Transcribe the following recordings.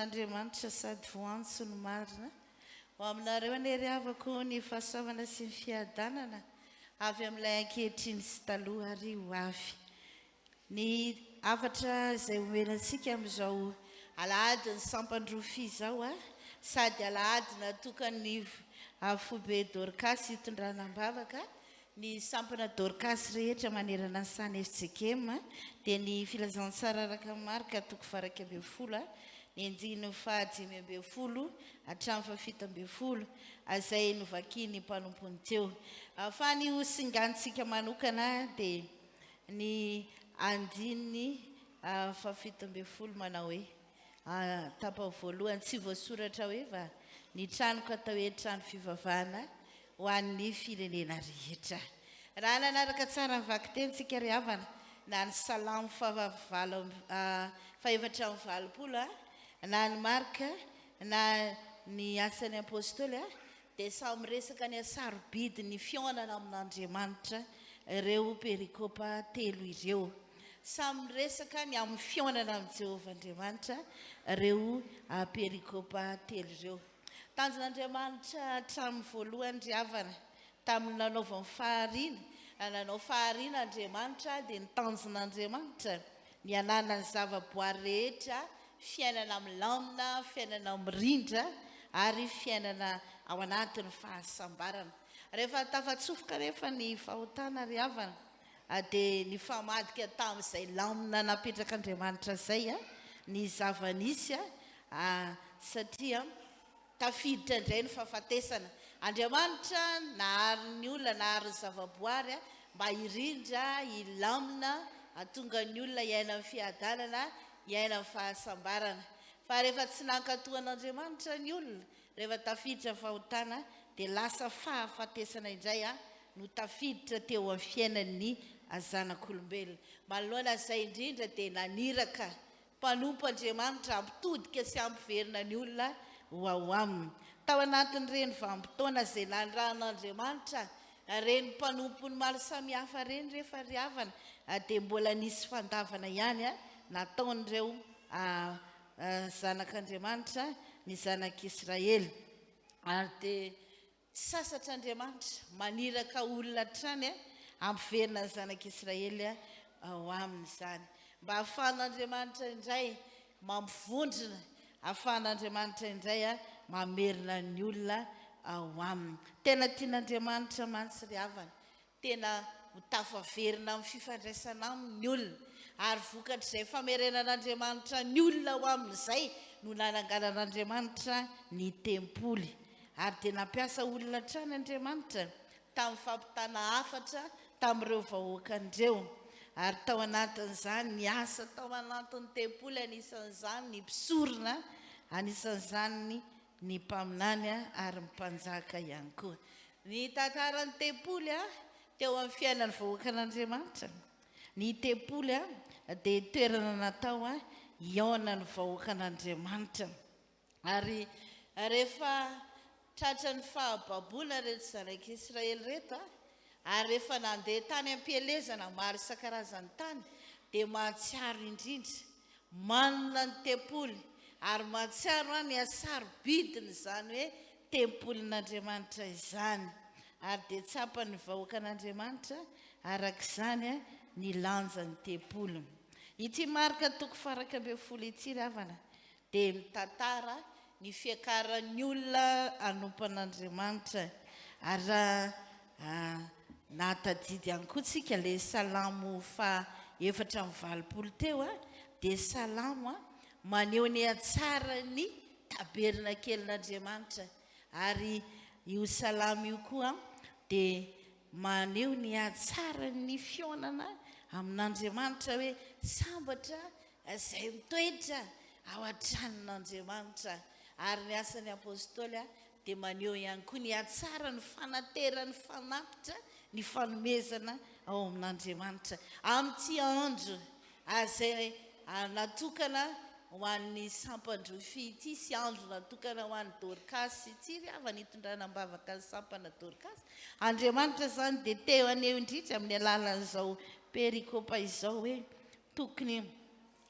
an'Andriamanitra sady voantso no marina ho aminareo anery havako ny fahasoavana sy ny fiadanana avy amin'ilay ankehitriny sy taloha ary ho avy. Ny afatra izay omenantsika amin'izao alahady ny sampandrofia izao sady alahady natokany fobe Dorcas hitondranam-bavaka ny sampana Dorcas rehetra manerana ny sany FJKM dia ny filazantsara araka marika toko faraka ambin'ny folo ny andiny fahadimy ambin'ny folo hatramin'ny fafito ambin'ny folo izay novakiany mpanompony teo. Fa ny hosingantsika manokana dia ny andiny fafito ambin'ny folo manao hoe tapa voalohany tsy voasoratra hoe va ny tranoko atao hoe trano fivavahana ho an'ny firenena rehetra. Raha nanaraka tsara nyvaky tentsika ry havana na ny salamo faevatra amin'ny valopolo na ny marika na ny asan'ny apôstôly dia samy resaka ny asarobidy ny fionana amin'Andriamanitra ireo perikopa telo ireo. Samy resaka ny amin'ny fionana amin'ny Jehovah Andriamanitra ireo perikopa telo ireo. Tanjon'Andriamanitra hatramin'ny voalohany ry havana tamin'ny nanaovany fahariana nanao fahariana Andriamanitra dia ny tanjon'Andriamanitra ny anana ny zavaboary rehetra fiainana milamina, fiainana mirindra ary fiainana ao anatin'ny fahasambarana. Rehefa tafatsofoka rehefa ny fahotana ry havana dia ny famadika tamin'izay lamina napetrak'Andriamanitra izay ny zava-nisy satria tafiditra indray ny fahafatesana. Andriamanitra nahary ny olona nahary ny zavaboary mba hirindra, hilamina, hatonga ny olona hiaina amin'ny fiadanana, hiaina amin'ny fahasambarana. Fa rehefa tsy nankatohan'Andriamanitra ny olona, rehefa tafiditra fahotana dia lasa fahafatesana indray no tafiditra teo amin'ny fiainan'ny zanak'olombelona. Manoloana izay indrindra dia naniraka mpanompo Andriamanitra ampitodika sy ampiverina ny olona ho ao aminy. Tao anatin'ireny vanim-potoana izay nandrahan'Andriamanitra reny mpanompony maro samihafa reny rehefa ry havana dia mbola nisy fandavana ihany nataon'ireo zanak'Andriamanitra ny zanak'Israely. Ary dia sasatr'Andriamanitra maniraka olona trany ampiverina ny zanak'Israely ao amin'izany. Mba ahafahan'Andriamanitra indray mampivondrona, ahafahan'Andriamanitra indray mamerina ny olona ao aminy. Tena tian'Andriamanitra mantsy ry havana, tena ho tafaverina amin'ny fifandraisana amin'ny olona ary vokatr'izay famerenan'Andriamanitra ny olona ao amin'izay no nananganan'Andriamanitra ny tempoly. Ary dia nampiasa olona trany Andriamanitra tamin'ny fampitana hafatra tamin'ireo vahoakandreo. Ary tao anatin'izany ny asa tao anatin'ny tempoly anisan'izany ny mpisorona, anisan'izany ny mpaminany ary mpanjaka ihany koa. Ny tantaran'ny tempoly teo amin'ny fiainan'ny vahoakan'Andriamanitra. Ny tempoly dia toerana natao hiaona ny vahoakan'Andriamanitra. Ary rehefa tratra ny fahababoana reto zanak'Israely reto ary rehefa nandeha tany am-pielezana maro isan-karazany tany dia mahatsiaro indrindra manana ny tempoly ary mahatsiaro ny asarobidiny izany hoe tempolin'Andriamanitra izany. Ary dia tsapany vahoakan'Andriamanitra arak'izany ny lanjan'ny tempoly. Ity marika toko faraka ambin'ny folo ity ry havana dia mitantara ny fiakaran'ny olona anompan'Andriamanitra. Ary raha natadidy ihany koa tsika ilay salamo fahaefatra amin'ny valopolo teo dia salamo maneho ny hatsarany tabernakelon'Andriamanitra. Ary io salamo io koa dia maneho ny hatsarany fionana amin'Andriamanitra hoe sambatra izay mitoetra ao an-tranon'Andriamanitra. Ary ny asan'ny apôstôly dia maneho ihany koa ny hatsara ny fanaterany fanapitra ny fanomezana ao amin'Andriamanitra amin'ity andro izay natokana ho an'ny sampandrofia ity sy andro natokana ho an'ny Dorcas ity ry havana hitondranam-bavaka ny sampana Dorcas. Andriamanitra izany dia teo aneho indrindra amin'ny alalan'izao perikopa izao hoe tokony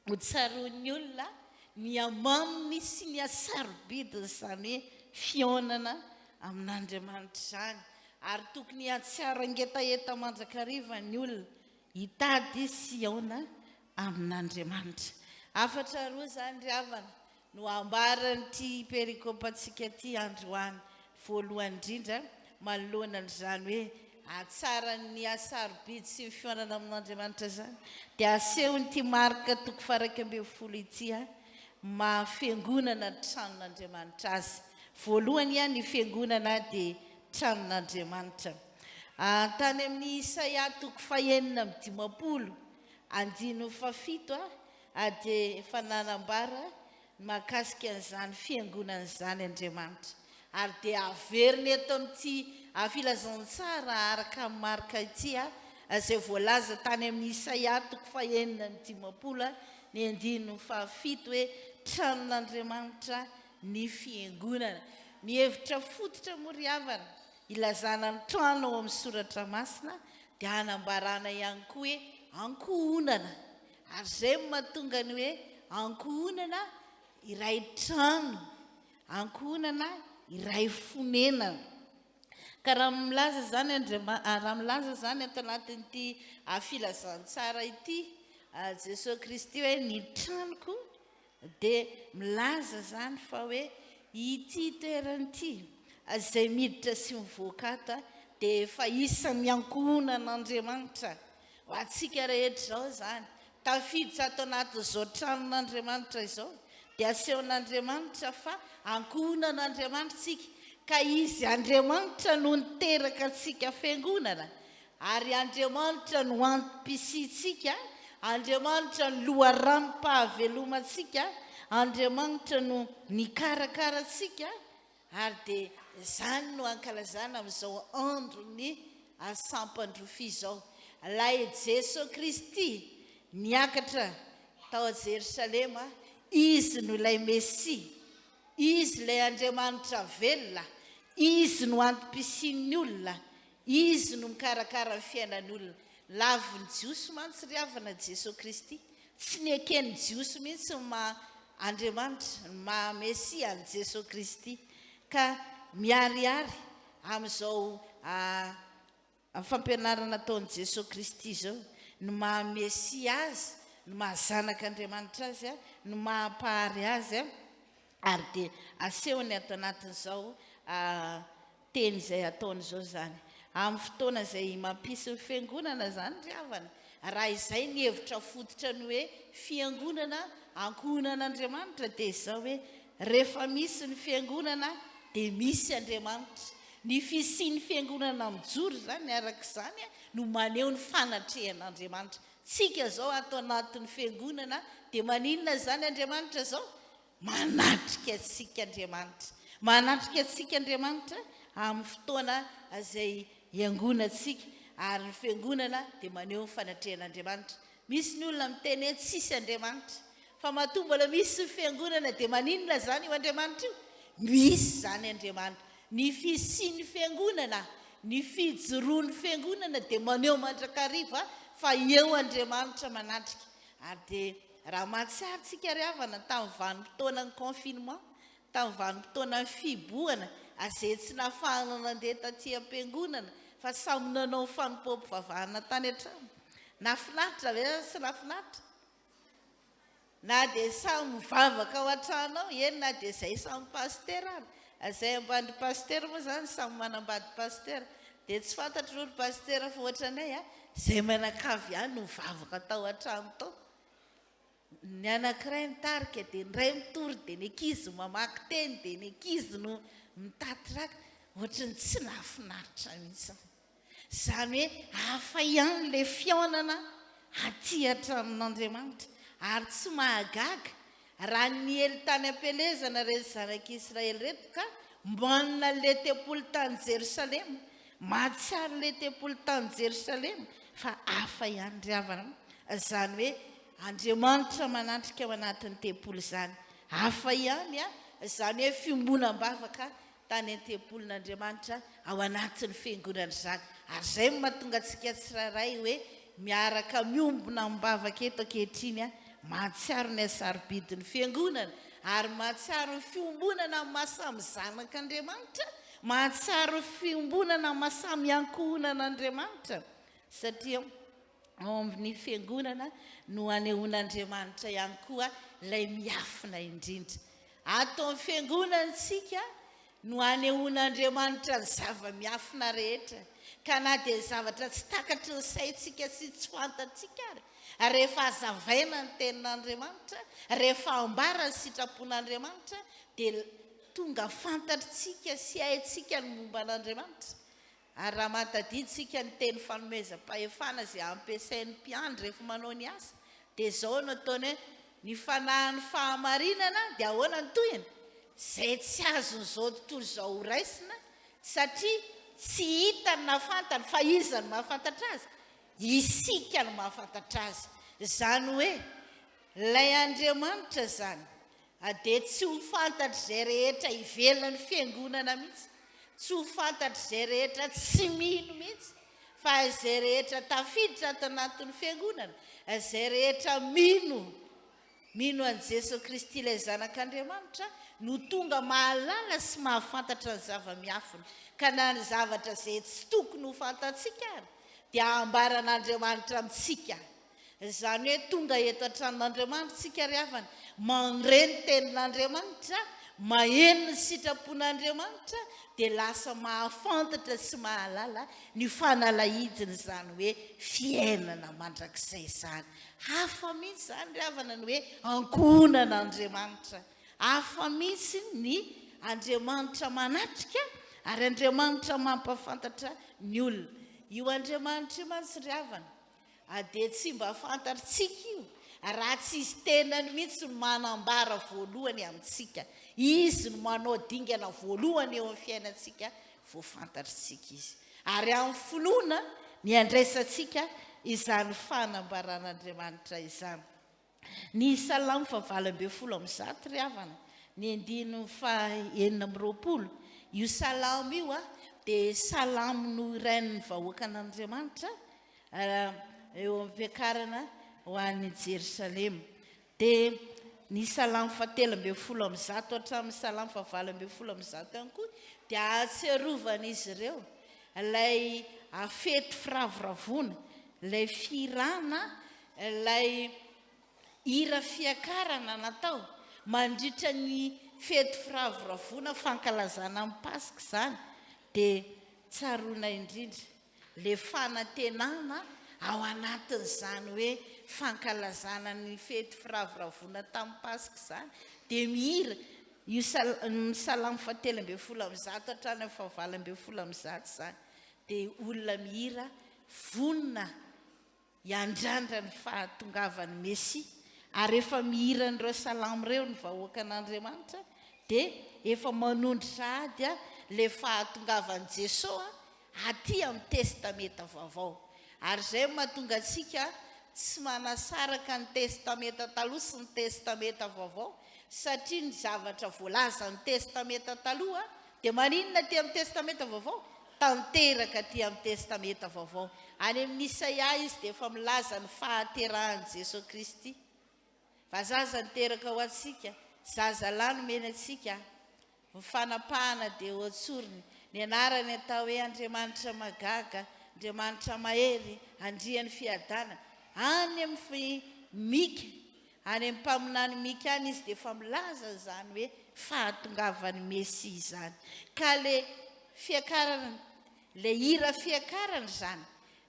ho tsaroan'ny olona ny amaminy sy ny asarobidiny izany hoe fionana amin'Andriamanitra izany. Ary tokony hatsiara ngetaeta mandrakariva ny olona hitady sy aona amin'Andriamanitra. Afatra roa izany ry havana no ambaran'ity perikopantsika ity androany. Voalohany indrindra manoloana n'izany hoe atsara ny asarobidy sy ny fionana amin'Andriamanitra izany dia asehony ity marika toko faraika ambin'ny folo ity mafiangonana tranon'Andriamanitra azy. Voalohany ny fiangonana dia tranon'Andriamanitra. Tany amin'ny Isaia toko fahaenina amby 50 andiny fafito dia efa nanambara mahakasika an'izany fiangonana izany Andriamanitra. Ary dia averiny eto amin'ity filazantsara araka amin'ny marika ity izay voalaza tany amin'ny Isaia toko fahaenina amby 50 ny andiny fafito hoe tranon'Andriamanitra ny fiangonana. Ny hevitra fototra moa ry havana ilazana ny trano ao amin'ny soratra masina dia hanambarana ihany koa hoe ankohonana. Ary izay mahatonga ny hoe ankohonana iray trano, ankohonana iray fonenana. Ka raha milaza zany ato anatin'ity filazantsara ity Jesosy Kristy hoe ny tranoko, dia milaza zany fa hoe ity toerana izay miditra sy mivoaka ato dia efa isan'ny ankohonan'Andriamanitra ho antsika rehetra izao zany. Tafiditra ato anatin'izao tranon'Andriamanitra izao dia asehon'Andriamanitra fa ankohonan'Andriamanitra tsika, ka izy Andriamanitra no niteraka antsika fiangonana, ary Andriamanitra no antom-pisitsika, Andriamanitra no loharanom-pahavelomantsika, Andriamanitra no nikarakara antsika. Ary dia izany no ankalazana amin'izao androny asampandrofi izao. Ilay Jesosy Kristy niakatra tao Jerosalema, izy no ilay Mesia, izy ilay Andriamanitra velona, izy no antom-pisian'ny olona, izy no mikarakara ny fiainan'ny olona. Laviny jiosy mantsy ry havana Jesosy Kristy, tsy ny eken'ny jiosy mihitsy maha Andriamanitra, maha Mesia ny Jesosy Kristy. Ka miarihary amin'izao fampianarana ataon'i Jesosy Kristy izao, no maha Mesia azy, no maha zanak'Andriamanitra azy, no mahapahary azy, ary dia asehony ato anatin'izao teny izay ataon'izao zany. Amin'ny fotoana izay mampisy ny fiangonana zany ry havana, raha izay ny hevitra fototra ny hoe fiangonana ankohonan'Andriamanitra dia izao hoe rehefa misy ny fiangonana dia misy Andriamanitra. Ny fisian'ny fiangonana mijoro zany araka izany no maneho ny fanatrehan'Andriamanitra. Tsika zao ato anatin'ny fiangonana dia maninona zany Andriamanitra zao? Manatrika antsika Andriamanitra. Manatrika antsika Andriamanitra amin'ny fotoana izay iangonantsika, ary ny fiangonana dia maneho ny fanatrehan'Andriamanitra. Misy ny olona miteny hoe tsisy Andriamanitra, fa matoa mbola misy ny fiangonana dia maninona zany io Andriamanitra io? Misy zany Andriamanitra. Ny fisian'ny fiangonana, ny fijoroan'ny fiangonana dia maneho mandrakariva fa eo Andriamanitra manatrika. Ary dia raha mahatsiaro tsika ry havana tamin'ny vanim-potoana ny confinement, tamin'ny vanim-potoana ny fibohana, izay tsy nahafahana nandeha taty am-piangonana fa samy nanao fanompoam-pivavahana tany an-trano. Nafinaritra ve sy nafinaritra? Na dia samy mivavaka ao an-trano ao, eny na dia izay samy pastera ary. Izay ambady pastera moa zany samy manambady pastera. Dia tsy fantatro ry pastera fa ohatranay izay manakavy ihany no mivavaka tao an-trano tao. Ny anankiray mitarika dia ny ray mitory, dia ny ankizy mamaky teny, dia ny ankizy no mitatraka. Ohatrany tsy nahafinaritra mihitsy. Izany hoe hafa ihany ilay fionana aty an-tranon'Andriamanitra, ary tsy mahagaga raha ny ely tany am-pelezana rery zanak'Israely reto ka manana le tempolo tany Jerosalema, mahatsiaro le tempolo tany Jerosalema, fa hafa ihany ry havana. Izany hoe Andriamanitra manatrika ao anatin'ny tempolo izany. Hafa ihany izany hoe fiombonam-bavaka tany an-tempolon'Andriamanitra ao anatin'ny fiangonana izany. Ary izay mahatonga antsika tsirairay hoe miaraka miombona mibavaka eto ankehitriny mahatsiaro ny asarobidiny fiangonana ary mahatsiaro ny fiombonana mahasamy zanak'Andriamanitra, mahatsiaro fiombonana mahasamy ankohonan'Andriamanitra satria ao amin'ny fiangonana no anehoan'Andriamanitra ihany koa ilay miafina indrindra. Ato amin'ny fiangonantsika no anehoan'Andriamanitra ny zava-miafina rehetra, ka na dia zavatra tsy takatry ny saintsika sy tsy fantatsika ary rehefa hazavaina ny tenin'Andriamanitra, rehefa ambara ny sitrapon'Andriamanitra dia tonga fantatritsika sy haintsika ny momba an'Andriamanitra. Ary raha matadiditsika ny teny fanomezam-pahefana izay ampiasain'ny mpiandry rehefa manao ny asa dia izao no ataony hoe ny fanahin'ny fahamarinana dia ahoana ny tohiny? Izay tsy azon'izao tontolo izao ho raisina satria tsy hita ny mahafantany fa iza ny mahafantatra azy? Isika ny mahafantatra azy. Izany hoe ilay Andriamanitra zany dia tsy ho fantatry izay rehetra ivelan'ny fiangonana mihitsy, tsy ho fantatry izay rehetra tsy mino mihitsy, fa izay rehetra tafiditra ato anatin'ny fiangonana, izay rehetra mino an' Jesosy Kristy ilay zanak'Andriamanitra no tonga mahalala sy mahafantatra ny zava-miafina. Ka na ny zavatra izay tsy tokony ho fantatsika ary dia ambaran'Andriamanitra amintsika. Izany hoe tonga eto an-tranon'Andriamanitra tsika ry havana, mandreny tenin'Andriamanitra, maheno ny sitrapon'Andriamanitra dia lasa mahafantatra sy mahalala ny fanalahidiny izany hoe fiainana mandrakizay izany. Hafa mihitsy izany ry havana ny hoe ankohonan'Andriamanitra, hafa mihitsy ny Andriamanitra manatrika ary Andriamanitra mampafantatra ny olona. Io Andriamanitra mantsy ry havana dia tsy mba fantatritsika io raha tsy izy tenany mihitsy no manambara voalohany amintsika, izy no manao dingana voalohany eo amin'ny fiainantsika vao fantatritsika izy, ary amin'ny finoana ny andraisantsika izany fanambaran'Andriamanitra izany. Ny Salamo 8:20 ry havana, ny 9:20, io salamo io dia salamo no irain'ny vahoakan'Andriamanitra eo amin'ny fiakarana ho an'ny Jerosalema. Dia ny salamo 7:20 hatramin'ny salamo 9:20 ihany koa dia ahatsiarovana izy ireo ilay fety firavoravona, ilay firana, ilay hira fiakarana natao mandritra ny fety firavoravona fankalazana amin'ny Pasika izany. Dia tsaroana indrindra le fanantenana ao anatin'izany hoe fankalazana ny fety firavoravona tamin'ny Pasika izany. Dia mihira io salamo 7:20 hatramin'ny 9:20 izany dia olona mihira vonona hiandrandra ny fahatongavan'ny Mesia. Ary efa mihira n'ireo salamo ireo ny vahoakan'Andriamanitra dia efa manondritra ady le fahatongavan'i Jesosy aty amin'ny testameta vaovao. Ary izay mahatonga antsika tsy manasaraka ny testameta taloha sy ny testameta vaovao, satria ny zavatra voalaza ny testameta taloha dia maninona aty amin'ny testameta vaovao? Tanteraka aty amin'ny testameta vaovao. Any amin'ny Isaia izy dia efa milaza ny fahaterahan'i Jesosy Kristy. Fa zaza niteraka ho antsika, zaza lahy nomeny antsika, ny fanapahana dia ho antsoriny, ny anarany atao hoe Andriamanitra magaga, Andriamanitra mahery, andrian'ny fiadana. Any amin'ny Mika, any amin'ny mpaminany Mika any izy dia efa milaza izany hoe fahatongavan'ny Mesia izany. Ka le fiakarana, le hira fiakarana izany,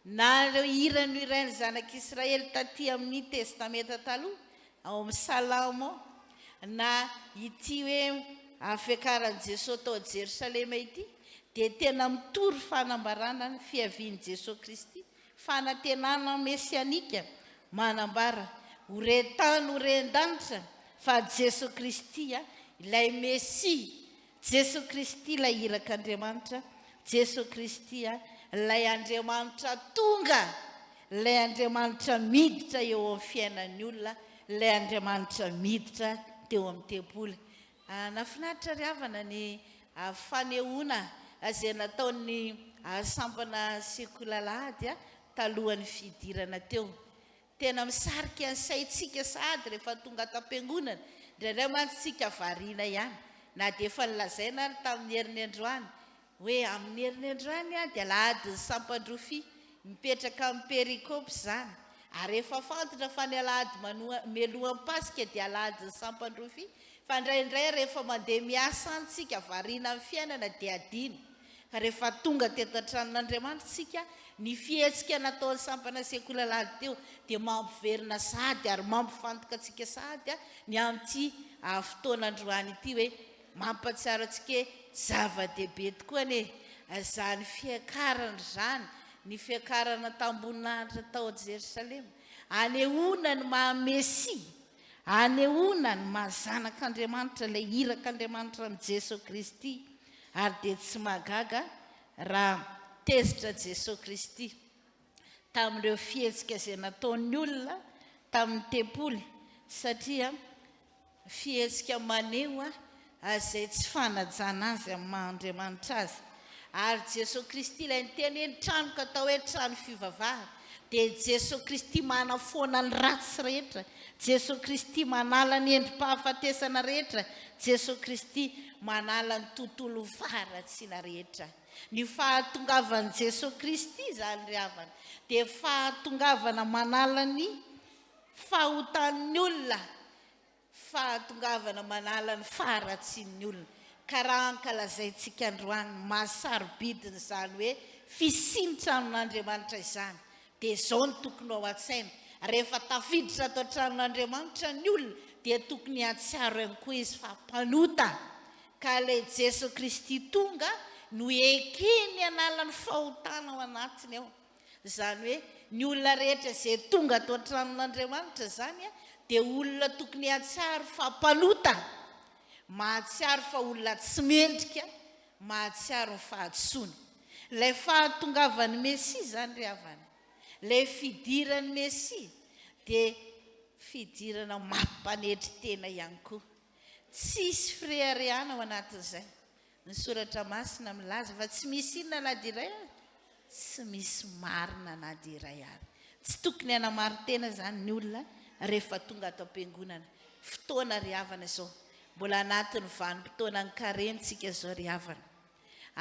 na hira no irain'ny zanak'Israely taty amin'ny testameta taloha ao amin'ny salamo, na ity hoe fiakaran'i Jesosy tao Jerosalema ity, dia tena mitory fanambarana ny fiavian'i Jesosy Kristy, fanantenana mesianika manambara horetany horen-danitra fa Jesosy Kristy ilay Mesia, Jesosy Kristy ilay irak'Andriamanitra, Jesosy Kristy ilay Andriamanitra tonga, ilay Andriamanitra miditra eo amin'ny fiainan'ny olona, ilay Andriamanitra miditra teo amin'ny tempoly. Nafinaritra ry havana ny fanehoana izay nataon'ny sampana sekulalahady talohan'ny fidirana teo. tena misarika ny saintsika sady rehefa tonga tam-piangonana indraindray mantsika variana ihany na dia efa nilazaina ary tamin'ny herin'ny androany hoe amin'ny herin'ny androany a dia alahadiny sampandrofia mipetraka amin'ny perikopy zany ary efa fantatra fa ny alahady melohan'ny pasika dia alahadiny sampandrofia fa indraindray rehefa mandeha miasa antsika variana amin'ny fiainana dia adino ka rehefa tonga teto an-tranon'Andriamanitra sika ny fihetsika nataon'ny sampana sekoly alahady teo dia mampiverina sady ary mampifantoka antsika sady ny amin'ity fotoanandroany ity hoe mampatsiaro antsika zava-dehibe tokoa ane zany fiakarana zany ny fiakarana tambonahitra tao Jerosalema anehoana ny mahamesi anehoana ny mahazanak'Andriamanitra ilay irak'Andriamanitra amin'ny Jesosy Kristy ary dia tsy mahagaga raha tezitra Jesosy Kristy tamin'ireo fihetsika izay nataon'ny olona tamin'ny tempoly satria fihetsika maneho izay tsy fanajana azy amin'ny maha-Andriamanitra azy ary Jesosy Kristy ilay niteny hoe ny trano ka atao hoe trano fivavahana dia Jesosy Kristy manafoana ny ratsy rehetra Jesosy Kristy manala ny endrim-pahafatesana rehetra Jesosy Kristy manala ny tontolo faharatsiana rehetra ny fahatongavan'i Jesosy Kristy zany ry havana dia fahatongavana manala ny fahotan'ny olona fahatongavana manala ny faharatsian'ny olona ka raha ankalazaintsika androany mahasarobidiny zany hoe fisian-tranon'Andriamanitra izany dia izao no tokony ao an-tsaina rehefa tafiditra ato an-tranon'Andriamanitra ny olona dia tokony hatsiaro ihany koa izy fa mpanota ka ilay Jesosy Kristy tonga no ekeny hanala ny fahotana ao anatiny ao zany hoe ny olona rehetra izay tonga ato an-tranon'Andriamanitra zany dia olona tokony hatsiaro fa mpanota mahatsiaro fa olona tsy mendrika mahatsiaro ny fahatsoana ilay fahatongavan'ny Mesia zany ry havana ilay fidiran'ny Mesia dia fidirana mampanetry tena ihany koa tsisy fireharehana ao anatin'izay ny soratra masina milaza fa tsy misy inona na dia iray ary tsy misy marina na dia iray ary tsy tokony hanamary tena zany ny olona rehefa tonga ato am-piangonana fotoana ry havana izao mbola anatin'ny vanim-potoana ny karentsika izao ry havana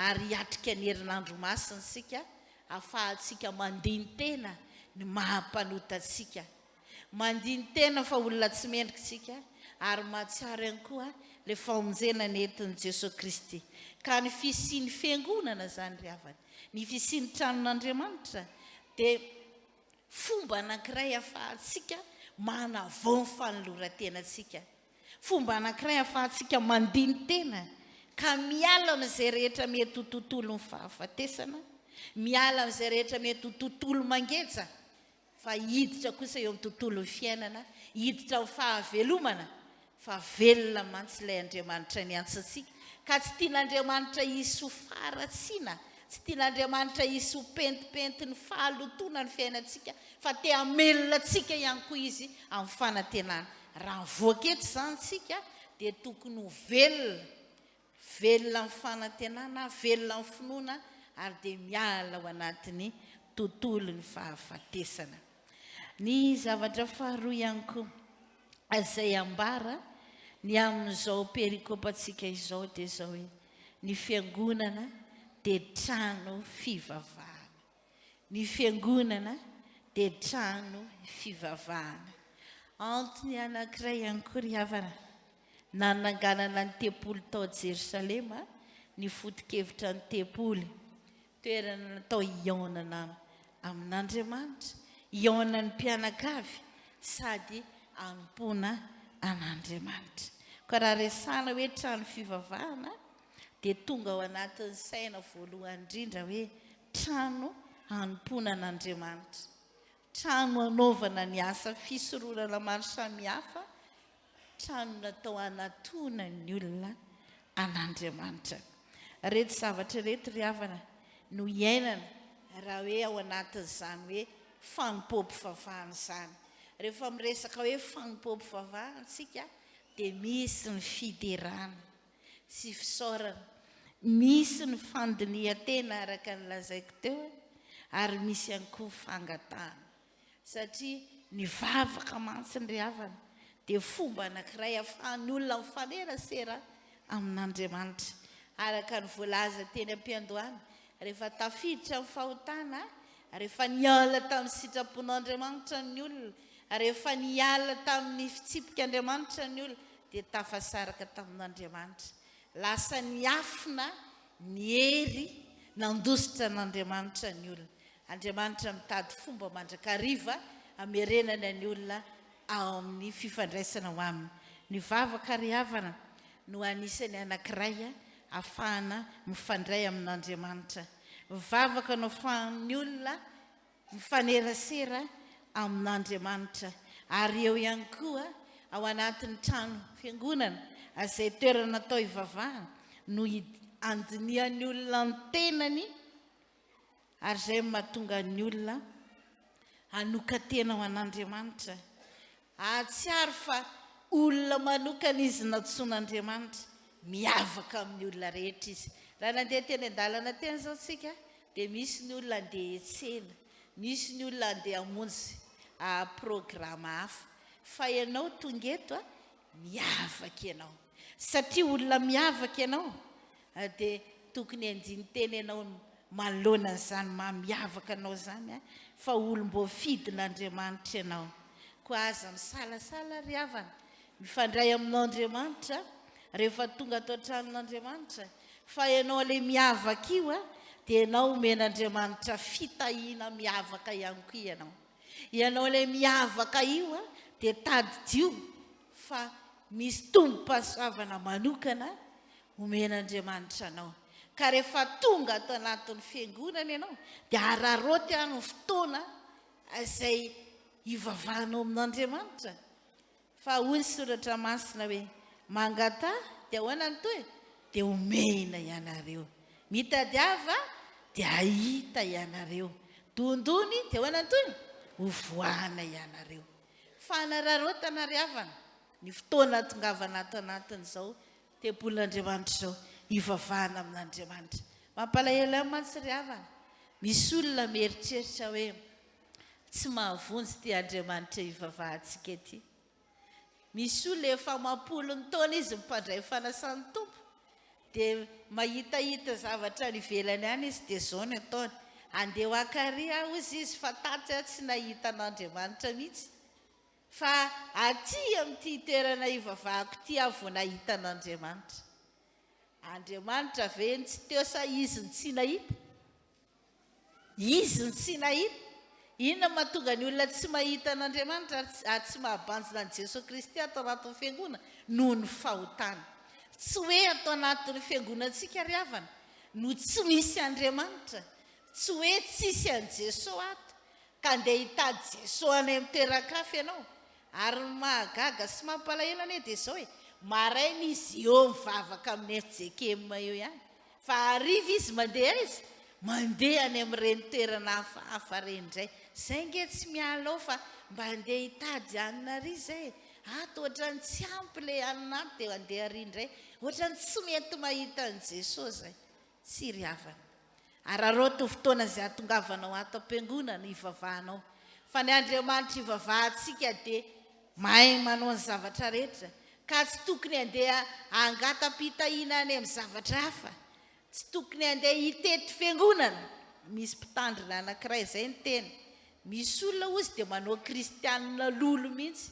ary hiatrika ny herinandro masina sika ahafahantsika mandiny tena ny mahampanota antsika mandiny tena fa olona tsy mendrika ary mahatsiaro ihany koa ilay famonjena nentin'i Jesosy Kristy ka ny fisian'ny fiangonana zany ry havana ny fisian'ny tranon'Andriamanitra dia fomba anankiray ahafahantsika manavao ny fanoloran-tenantsika fomba anankiray ahafahantsika mandiny tena ka miala amin'izay rehetra mety ho tontolo ny fahafatesana miala amin'izay rehetra mety ho tontolo mangetsa fa hiditra kosa eo amin'ny tontolon'ny fiainana hiditra ho fahavelomana fa velona mantsy ilay Andriamanitra ny antsatsika ka tsy tian'Andriamanitra hisy ho faharatsiana tsy tian'Andriamanitra hisy ho pentipenti ny fahalotona ny fiainantsika fa te hamelona antsika ihany koa izy amin'ny fanantenana raha voaketo zany tsika dia tokony ho velona amin'ny fanantenana velona amin'ny finoana ary dia miala ao anatin'ny tontolon'ny fahafatesana ny zavatra faharoa ihany koa izay ambara ny amin'izao perikopantsika izao dia izao hoe ny fiangonana dia trano fivavahana ny fiangonana dia trano fivavahana antony anankiray ihany koa ry havana nananganana ny tempoly tao Jerosalema ny foto-kevitra ny tempoly toerana natao hionana amin'Andriamanitra hionana ny mpianakavy sady hanompoana an'Andriamanitra ka raha resana hoe trano fivavahana dia tonga ao anatin'ny saina voalohany indrindra hoe trano hanompoana an'Andriamanitra trano hanaovana ny asa fisorohana maro samihafa trano natao hanatona ny olona an'Andriamanitra reto zavatra reto ry havana no iainana raha hoe ao anatin'izany hoe fanompom-pivavahana izany rehefa miresaka hoe fanompom-pivavahana tsika dia misy ny fiderana sy fisaorana misy ny fandinihan-tena araka ny lazaiko teo ary misy ihany koa fangatahana satria ny vavaka mantsy ny havana dia fomba anankiray ahafahan'ny olona mifanerasera amin'Andriamanitra. Araka ny voalaza teny am-piandohana, rehefa tafiditra amin'ny fahotana, rehefa niala tamin'ny sitrapon'Andriamanitra ny olona, rehefa niala tamin'ny fitsipik'Andriamanitra ny olona, dia tafasaraka tamin'Andriamanitra. Lasa niafina, niery, nandositra n'Andriamanitra ny olona. Andriamanitra mitady fomba mandrakariva amerenana ny olona ao amin'ny fifandraisana ho aminy. Ny vavaka ry havana no anisany anankiray ahafahana mifandray amin'Andriamanitra. Mivavaka no ahafahan'ny olona mifanerasera amin'Andriamanitra. Ary eo ihany koa ao anatin'ny trano fiangonana, izay toerana natao hivavahana, no andinian'ny olona ny tenany, ary izay mahatonga ny olona hanoka tena ho an'Andriamanitra. Ahatsiaro fa olona manokana izy natsoan'Andriamanitra, miavaka amin'ny olona rehetra izy. Raha nandeha teny an-dalana teny izao tsika, dia misy ny olona andeha hiantsena, misy ny olona andeha hamonjy programa hafa. Fa ianao tonga eto miavaka ianao. Satria olona miavaka ianao, dia tokony andiny teny ianao manoloana an'izany miavaka anao zany, fa olom-boafidin'Andriamanitra ianao. Koa aza misalasala ry havana, mifandray amin'Andriamanitra rehefa tonga atao tranon'Andriamanitra. Fa ianao ilay miavaka io, dia ianao omen'Andriamanitra fitahiana miavaka ihany koa ianao. Ianao ilay miavaka io, dia tadidio fa misy tombo-pahasoavana manokana omen'Andriamanitra anao. Ka rehefa tonga atao anatin'ny fiangonana ianao, dia araroty ny fotoana izay hivavahanao amin'Andriamanitra. Fa hoy ny soratra masina hoe, mangata dia ahoana ny toy? Dia omena ianareo. Mitadiava dia ahita ianareo. Dondony dia ahoana ny toy? Hovoahana ianareo. Fa anararotana ry havana, ny fotoana tongavana ato anatin'izao tempolin'Andriamanitra izao, hivavahana amin'Andriamanitra. Mampalahelo ahy mantsy ry havana, misy olona mieritreritra hoe tsy mahavonjy ty Andriamanitra hivavahantsika ety. Misy olona efa mampolony taona izy mipandray fanasan'ny tompo, dia mahitahita zavatra ny ivelany any izy, dia zao ny ataony. Andeha ho akaria hozy izy fa tatsy tsy nahita an'Andriamanitra mihitsy. Fa aty amin'ity toerana hivavahako ty avo nahita an'Andriamanitra. Andriamanitra ve tsy teo sa izy ny tsy nahita? Izy ny tsy nahita? Inona mahatonga ny olona tsy mahita an'Andriamanitra ary tsy mahabanjina an'i Jesosy Kristy atao anatin'ny fiangonana noho ny fahotana. Tsy hoe atao anatin'ny fiangonantsika ry havana no tsy misy Andriamanitra. Tsy hoe tsisy an'i Jesosy ato ka andeha hitady Jesosy any amin'ny toeran-kafa ianao. Ary mahagaga sy mampalahelo anie dia izao hoe maraina izy eo mivavaka amin'ny FJKM eo ihany, fa hariva izy mandeha any amin'ireny toerana hafa reny indray. Izay nge tsy mialao fa mba andeha hitady anina ry izay. Ato ohatrany tsy ampy ilay anina ato dia andeha ary indray, ohatrany tsy mety mahita an'i Jesosy izay. Tsy ry havana. Araroto fotoana izay ahatongavanao ato am-piangonana hivavahanao. Fa ny Andriamanitra hivavahantsika dia mahay manao ny zavatra rehetra, ka tsy tokony andeha angatapitahiana any amin'ny zavatra hafa. Tsy tokony andeha hitety fiangonana. Misy mpitandrina anankiray izay ny teny. Misy olona ozy dia manao kristianina lolo mihitsy.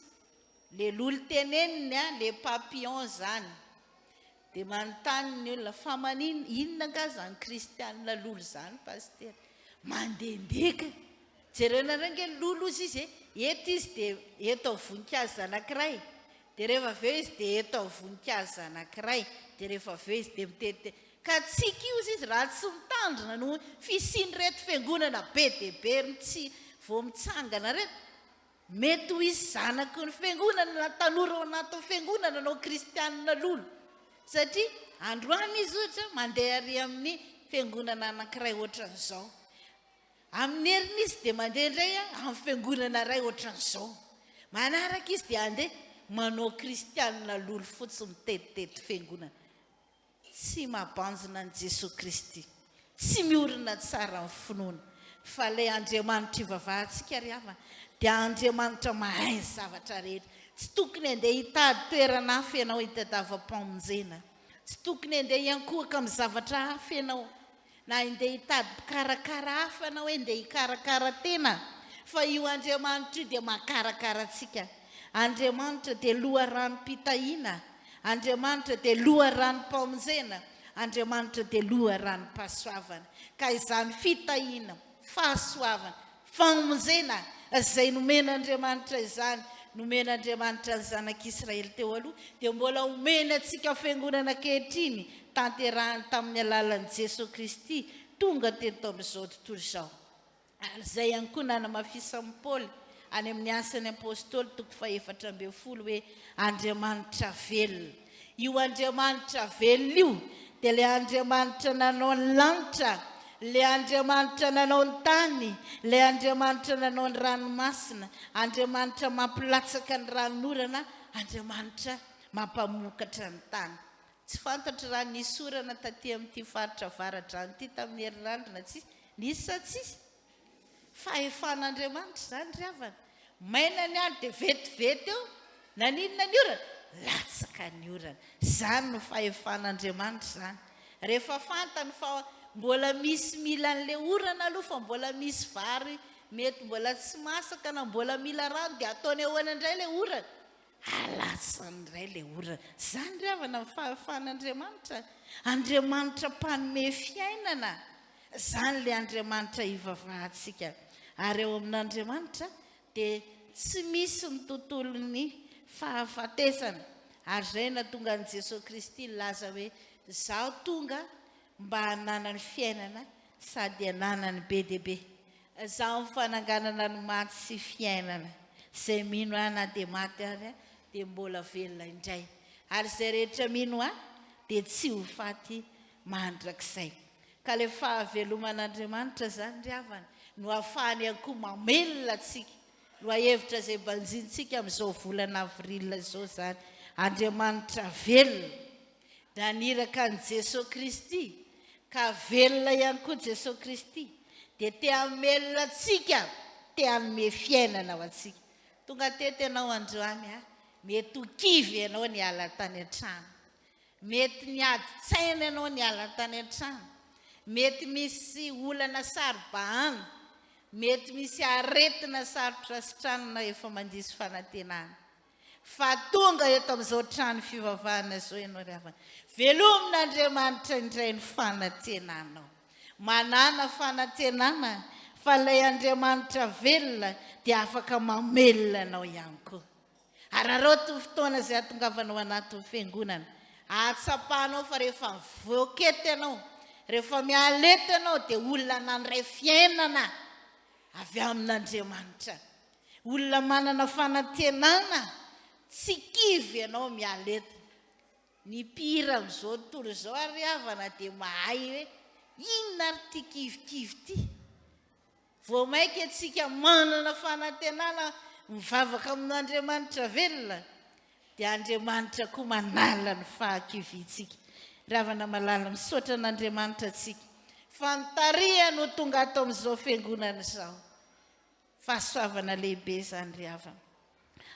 Le lolo teneniny, le papillon zany. Dia manontany ny olona, fa manino, inona nga zany kristianina lolo zany, paster? Mandehandeka. Jereo nareo nge lolo izy, eto izy dia eto ao voninkazo anankiray. Dia rehefa aveo izy dia eto ao voninkazo anankiray. Dia rehefa aveo izy dia mitete. Ka tsika io izy raha tsy mitandrina no fisiny reto fiangonana be dia be tsy vao mitsangana reto. Mety ho izy zanako ny fiangonana na tanora ao anatin'ny fiangonana anao kristianina lolo. Satria androany izy ohatra mandeha ary amin'ny fiangonana anankiray ohatran'izao. Amin'ny heriny izy dia mandeha indray amin'ny fiangonana iray ohatran'izao. Manaraka izy dia andeha manao kristianina lolo fotsiny mitetitety fiangonana. Tsy mahabanjina an'i Jesosy Kristy. Tsy miorina tsara ny finoana. Fa ilay Andriamanitra hivavahantsika ry havana dia Andriamanitra mahay ny zavatra rehetra. Tsy tokony andeha hitady toerana hafa ianao hitadiavam-pamonjena. Tsy tokony andeha hiankohaka amin'ny zavatra hafa ianao, na andeha hitady mpikarakara hafa ianao hoe andeha hikarakara tena. Fa io Andriamanitra io dia mahakarakara antsika. Andriamanitra dia loharanom-pitahiana. Andriamanitra dia loharanom-pamonjena. Andriamanitra dia loharanom-pahasoavana. Ka izany fitahiana, fahasoavana, famonjena izay nomen'Andriamanitra izany, nomen'Andriamanitra ny zanak'Israely teo aloha, dia mbola omena antsika fiangonana ankehitriny, tanterahany tamin'ny alalan'i Jesosy Kristy tonga teto amin'izao tontolo izao. Ary izay ihany koa nanamafisan'i Paoly any amin'ny Asan'ny Apôstôly 4:40 hoe Andriamanitra velona. Io Andriamanitra velona io dia ilay Andriamanitra nanao ny lanitra, ilay Andriamanitra nanao ny tany, ilay Andriamanitra nanao ny ranomasina, Andriamanitra mampilatsaka ny ranon'orana, Andriamanitra mampamokatra ny tany. Tsy fantatra raha nisy orana taty amin'ity faritra avaratra ity tamin'ny herinandro tsisy, nisy sa tsisy? Fahefan'Andriamanitra izany ry havana. Maina ny andro dia vetivety eo, naninona ny orana? Latsaka ny orana. Izany no fahefan'Andriamanitra izany. Rehefa fantany fa mbola misy mila an'ilay orana aloha, fa mbola misy vary mety mbola tsy masaka na mbola mila rano, dia ataony ahoana indray ilay orana? Alatsany indray ilay orana. Izany ry havana ny fahefan'Andriamanitra. Andriamanitra mpanome fiainana. Izany ilay Andriamanitra hivavahantsika. Ary eo amin'Andriamanitra dia tsy misy ny tontolon'ny fahafatesana. Ary izay nahatonga an'i Jesosy Kristy laza hoe izaho tonga mba hanana ny fiainana sady hanana ny be dia be. Izaho mifananganana ny maty sy fiainana. Izay mino ahy na dia maty ary dia mbola velona indray. Ary izay rehetra mino ahy dia tsy ho faty mandrakizay. Ka ilay fahaveloman'Andriamanitra izany ry havana no ahafahany ihany koa mamelona antsika. No ahevitra izay banjintsika amin'izao volana avril izao izany. Andriamanitra velona. Naniraka an'i Jesosy Kristy, ka velona ihany koa Jesosy Kristy, dia te hamelona antsika, te hanome fiainana ao antsika. Tonga teto ianao androany, mety ho kivy ianao ny ala tany an-trano, mety niady tsaina ianao ny ala tany an-trano, mety misy olana saribahana, mety misy aretina sarotra sitrano efa mandisy fanantenana. Fa tonga eto amin'izao trano fivavahana izao ianao ry havana. Velomin'Andriamanitra indray ny fanantenanao. Manana fanantenana, fa ilay Andriamanitra velona dia afaka mamelona anao ihany koa. Ary raha fotoana izay ahatongavanao anatin'ny fiangonana, atsapahanao fa rehefa mivoakety ianao, rehefa mialeta ianao dia olona nandray fiainana avy amin'Andriamanitra. Olona manana fanantenana, tsy kivy ianao mialeta. Ny mpihira amin'izao tontolo izao ary havana dia mahay hoe inona ary ity kivikivy ity. Vao maika antsika manana fanantenana mivavaka amin'Andriamanitra velona, dia Andriamanitra koa manala ny fahakivintsika. Ravana malala misaotra an'Andriamanitra antsika. Fantaria no tonga ato amin'izao fiangonana izao. Fahasoavana lehibe izany ry havana.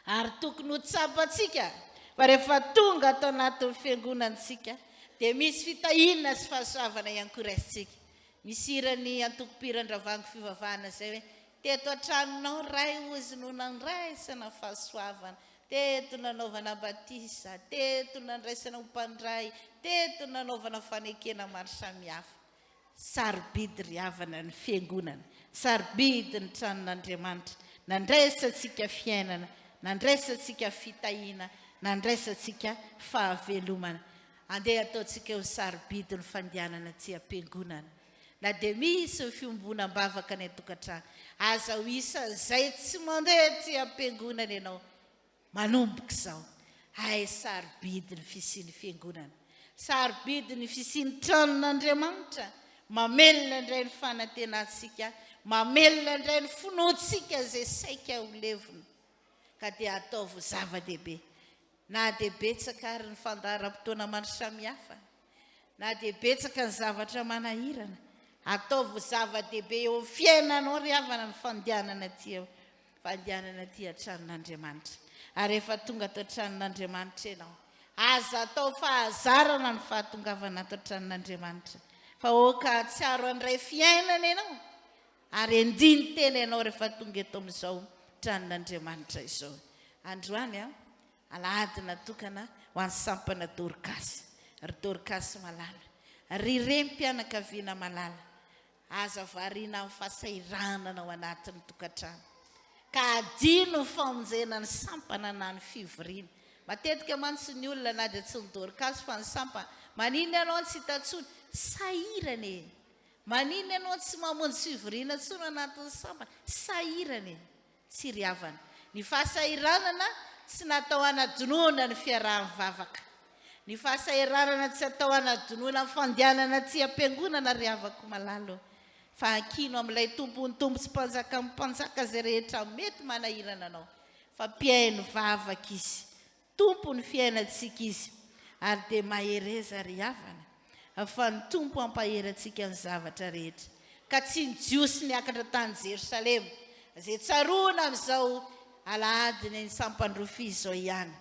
Ary tokony ho tsapantsika fa rehefa tonga ato anatin'ny fiangonantsika dia misy fitahiana sy fahasoavana ihany koa raisitsika. Misy irany antoko-piran-dravango fivavahana izay hoe teto an-tranonao ray ozy no nandraisana fahasoavana, teto nanaovana batisa, teto nandraisana hompandray, teto nanaovana fanekena maro samihafa. Sarobidy ry havana ny fiangonana, sarobidy ny tranon'Andriamanitra. Nandraisantsika fiainana, nandraisantsika fitahiana, nandraisantsika fahavelomana. Andeha ataontsika ho sarobidy ny fandehanana aty am-piangonana. Na dia misy fiombonam-bavaka ny tokantrano, aza ho isa izay tsy mandeha aty am-piangonana ianao, manomboka izao. Hay sarobidy ny fisian'ny fiangonana, sarobidy ny fisian'ny tranon'Andriamanitra. Mamelona indray ny fanantenantsika, mamelona indray ny finoantsika izay saika ho levona. Ka dia ataovy zava-dehibe. Na dia betsaka ary ny fandaharam-potoana maro samihafa, na dia betsaka ny zavatra manahirana, ataovy zava-dehibe eo fiainanao ry havana ny fandehanana aty eo. fandehanana ty antranon'Andriamanitra. Ary rehefa tonga ato antranon'Andriamanitra ianao, aza atao fahazarana ny fahatongavana ato antranon'Andriamanitra. Fa oka tsiaro an'iray fiainana ianao, ary andiny tena ianao rehefa tonga eto amin'izao tranon'Andriamanitra izao. Androany alahady natokana ho an'ny sampana Dorcas. Ry Dorcas malala, ry rem-pianakaviana malala, aza variana amin'ny fahasahiranana ao anatin'ny tokantrano. Ka adino ny famonjena ny sampana na ny fivoriana. Matetika mantsy ny olona na dia tsy ny Dorcas fa ny sampana. Manino ianao tsy hitantsony? Sahirana e. Manino ianao tsy mamonjy fivoriana tsony anatin'ny sampana? Sahirana e. Tsy riavana. Ny fahasahiranana tsy natao hanadinoana ny fiarahan'ny vavaka. Ny fahasahiranana tsy atao hanadinoana ny fandehanana tsy am-piangonana riavako malalo. Fa hakino amin'ilay tompony tompo sy mpanjaka amin'ny mpanjaka izay rehetra mety manahirana anao. Fa mpiaino vavaka izy, tompo ny fiainantsika izy, ary dia mahereza ry havana. Fa ny tompo ampaherantsika ny zavatra rehetra. Ka tsy nijiosy niakatra tany Jerosalema, izay tsaroana amin'izao alahady ny sampandrofia izao ihany.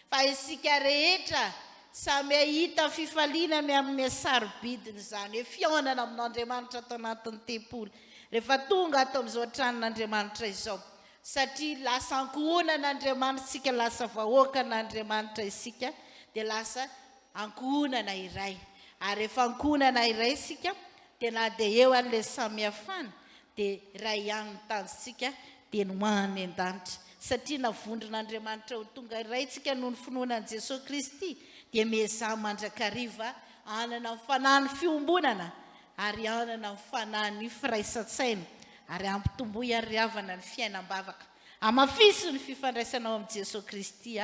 Fa isika rehetra samy ahita fifaliana amin'ny sarobidiny izany hoe fiaonana amin'Andriamanitra ato anatin'ny tempolo rehefa tonga ato amin'izao tranon'Andriamanitra izao. Satria lasa ankohonan'Andriamanitra isika, lasa vahoakan'Andriamanitra isika, dia lasa ankohonana iray. Ary rehefa ankohonana iray isika, dia na dia eo an'ilay samihafana, dia iray ihany ny tanjonsika dia ny hoan'ny an-danitra. Satria navondron'Andriamanitra ho tonga iray isika noho ny finoanan'i Jesosy Kristy, dia meza mandrakariva anana ny fanahy fiombonana, ary anana ny fanahy ny firaisan-tsaina, ary ampitomboy ary havana ny fiainam-bavaka. Amafisy ny fifandraisanao amin'i Jesosy Kristy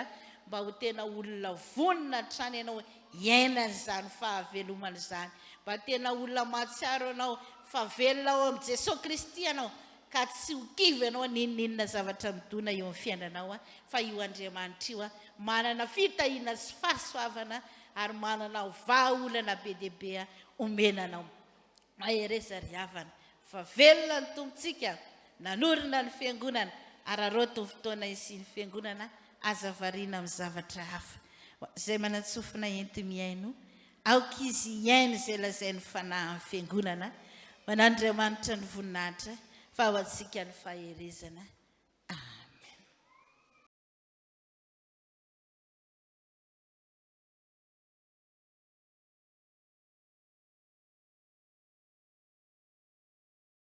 mba ho tena olona vonona trany ianao iainan'izany fahavelomana izany. Mba tena olona mahatsiaro ianao fa velona ao amin'i Jesosy Kristy ianao, ka tsy ho kiva ianao ninninona zavatra midona eo amin'ny fiainanao, fa io Andriamanitra io manana fitahiana sy fahasoavana, ary manana vahaolana be dia be omenanao. Mahereza ry havana, fa velona ny tompontsika, nanorina ny fiangonana, ary aroto fotoana isy ny fiangonana, aza variana amin'ny zavatra hafa. Izay manatsofina enti miaino, aoka izy iaino izay lazainy fanahy amin'ny fiangonana, manandriamanitra ny voninahitra, fa ho antsika ny faherezana.